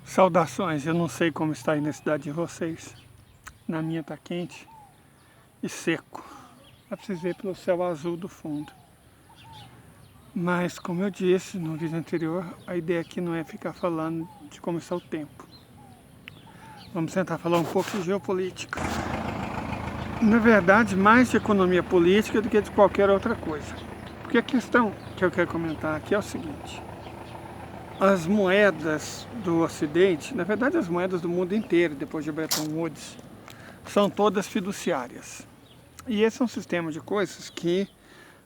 Saudações, eu não sei como está aí na cidade de vocês. Na minha está quente e seco. Dá para vocês verem pelo céu azul do fundo. Mas, como eu disse no vídeo anterior, a ideia aqui não é ficar falando de como está o tempo. Vamos tentar falar um pouco de geopolítica. Na verdade, mais de economia política do que de qualquer outra coisa. Porque a questão que eu quero comentar aqui é o seguinte. As moedas do Ocidente, na verdade as moedas do mundo inteiro, depois de Bretton Woods, são todas fiduciárias. E esse é um sistema de coisas que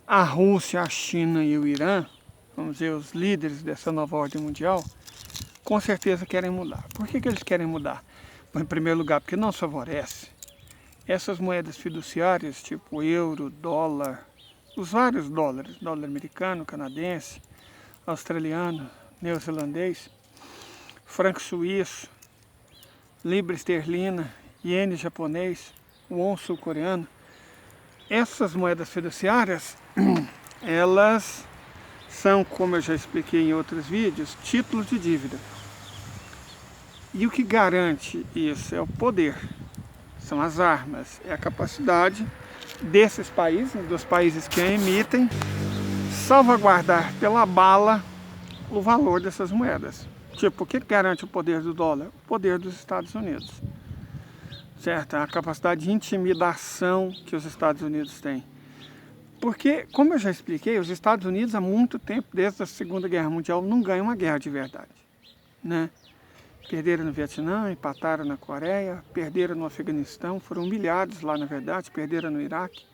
a Rússia, a China e o Irã, vamos dizer, os líderes dessa nova ordem mundial, com certeza querem mudar. Por que eles querem mudar? Bom, em primeiro lugar, porque não favorece essas moedas fiduciárias, tipo euro, dólar, os vários dólares, dólar americano, canadense, australiano, neozelandês, franco suíço, libra esterlina, iene japonês, won sul-coreano. Essas moedas fiduciárias, elas são, como eu já expliquei em outros vídeos, títulos de dívida. E o que garante isso é o poder, são as armas, é a capacidade desses países, dos países que a emitem, salvaguardar pela bala o valor dessas moedas. Tipo, o que garante o poder do dólar? O poder dos Estados Unidos. Certo? A capacidade de intimidação que os Estados Unidos têm. Porque, como eu já expliquei, os Estados Unidos há muito tempo, desde a Segunda Guerra Mundial, não ganham uma guerra de verdade. Né? Perderam no Vietnã, empataram na Coreia, perderam no Afeganistão, foram humilhados lá na verdade, perderam no Iraque,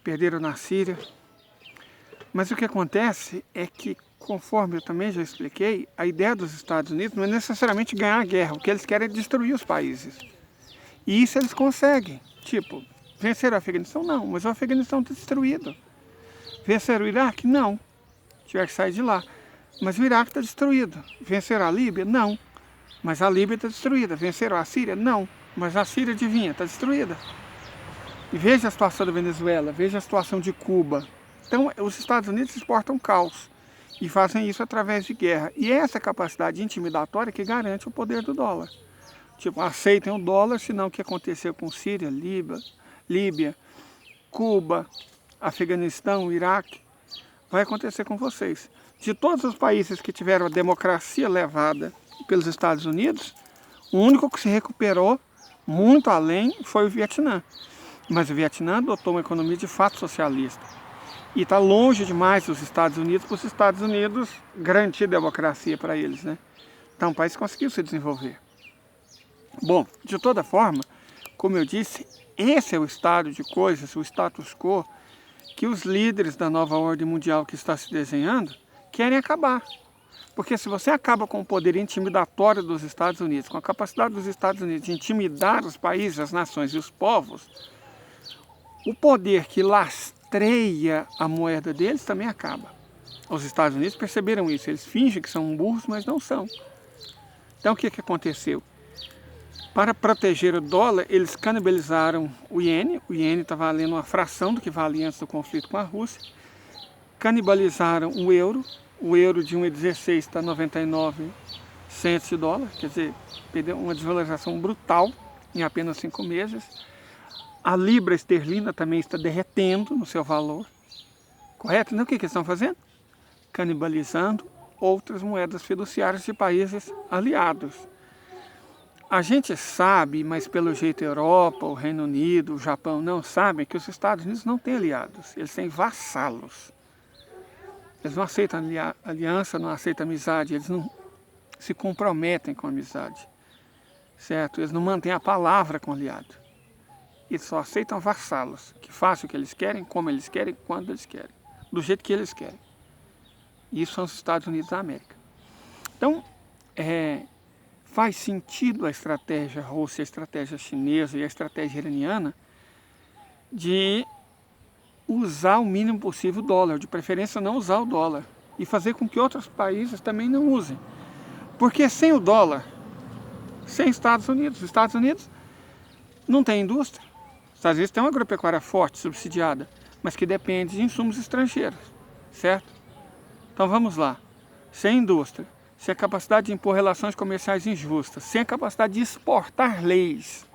perderam na Síria. Mas o que acontece é que, conforme eu também já expliquei, a ideia dos Estados Unidos não é necessariamente ganhar a guerra, o que eles querem é destruir os países. E isso eles conseguem. Tipo, vencer o Afeganistão? Não, mas o Afeganistão está destruído. Vencer o Iraque? Não. Tiver que sair de lá. Mas o Iraque está destruído. Vencer a Líbia? Não. Mas a Líbia está destruída. Vencer a Síria? Não. Mas a Síria, adivinha, está destruída. E veja a situação da Venezuela, veja a situação de Cuba. Então, os Estados Unidos exportam caos. E fazem isso através de guerra. E é essa capacidade intimidatória que garante o poder do dólar. Tipo, aceitem o dólar, senão o que aconteceu com Síria, Líbia, Cuba, Afeganistão, Iraque, vai acontecer com vocês. De todos os países que tiveram a democracia levada pelos Estados Unidos, o único que se recuperou muito além foi o Vietnã. Mas o Vietnã adotou uma economia de fato socialista. E está longe demais dos Estados Unidos, para os Estados Unidos garantir democracia para eles, né? Então o país conseguiu se desenvolver. Bom, de toda forma, como eu disse, esse é o estado de coisas, o status quo, que os líderes da nova ordem mundial que está se desenhando querem acabar. Porque se você acaba com o poder intimidatório dos Estados Unidos, com a capacidade dos Estados Unidos de intimidar os países, as nações e os povos, o poder que lastreia a moeda deles também acaba. Os Estados Unidos perceberam isso, eles fingem que são burros, mas não são. Então o que aconteceu? Para proteger o dólar, eles canibalizaram o iene está valendo uma fração do que valia antes do conflito com a Rússia. Canibalizaram o euro de 1,16 está 99 centos de dólar, quer dizer, perdeu uma desvalorização brutal em apenas 5 meses. A libra esterlina também está derretendo no seu valor, correto? Então o que eles estão fazendo? Canibalizando outras moedas fiduciárias de países aliados. A gente sabe, mas pelo jeito a Europa, o Reino Unido, o Japão não sabem que os Estados Unidos não têm aliados, eles têm vassalos. Eles não aceitam aliança, não aceitam amizade, eles não se comprometem com a amizade, certo? Eles não mantêm a palavra com o aliado. Eles só aceitam vassalos, que façam o que eles querem, como eles querem, quando eles querem, do jeito que eles querem. Isso são os Estados Unidos da América. Então, faz sentido a estratégia russa, a estratégia chinesa e a estratégia iraniana de usar o mínimo possível o dólar, de preferência não usar o dólar, e fazer com que outros países também não usem. Porque sem o dólar, sem Estados Unidos, os Estados Unidos não tem indústria. Os Estados Unidos tem uma agropecuária forte, subsidiada, mas que depende de insumos estrangeiros, certo? Então vamos lá, sem indústria, sem a capacidade de impor relações comerciais injustas, sem a capacidade de exportar leis,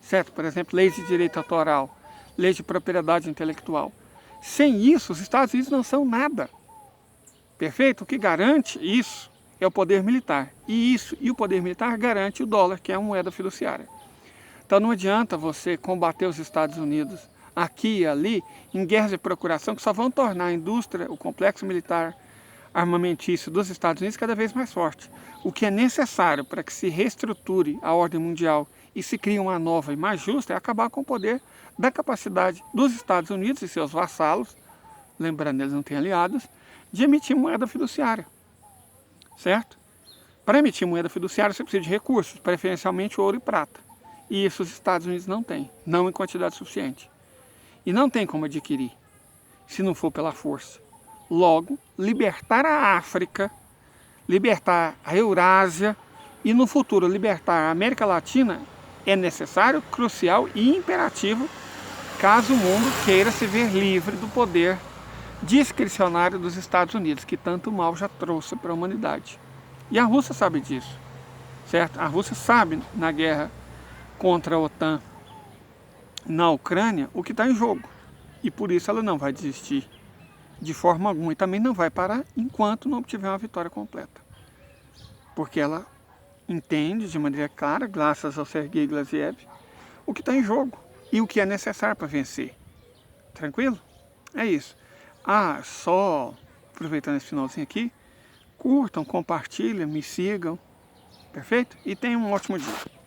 certo? Por exemplo, leis de direito autoral, leis de propriedade intelectual. Sem isso, os Estados Unidos não são nada. Perfeito? O que garante isso é o poder militar. E o poder militar garante o dólar, que é a moeda fiduciária. Então não adianta você combater os Estados Unidos aqui e ali em guerras de procuração que só vão tornar a indústria, o complexo militar armamentício dos Estados Unidos cada vez mais forte. O que é necessário para que se reestruture a ordem mundial e se crie uma nova e mais justa é acabar com o poder da capacidade dos Estados Unidos e seus vassalos, lembrando, eles não têm aliados, de emitir moeda fiduciária, certo? Para emitir moeda fiduciária você precisa de recursos, preferencialmente ouro e prata. E isso os Estados Unidos não têm, não em quantidade suficiente. E não tem como adquirir, se não for pela força. Logo, libertar a África, libertar a Eurásia e no futuro libertar a América Latina é necessário, crucial e imperativo caso o mundo queira se ver livre do poder discricionário dos Estados Unidos, que tanto mal já trouxe para a humanidade. E a Rússia sabe disso, certo? A Rússia sabe, na guerra contra a OTAN na Ucrânia, o que está em jogo. E por isso ela não vai desistir de forma alguma e também não vai parar enquanto não obtiver uma vitória completa. Porque ela entende de maneira clara, graças ao Sergei Glaziev, o que está em jogo e o que é necessário para vencer. Tranquilo? É isso. Só aproveitando esse finalzinho aqui, curtam, compartilhem, me sigam, perfeito? E tenham um ótimo dia.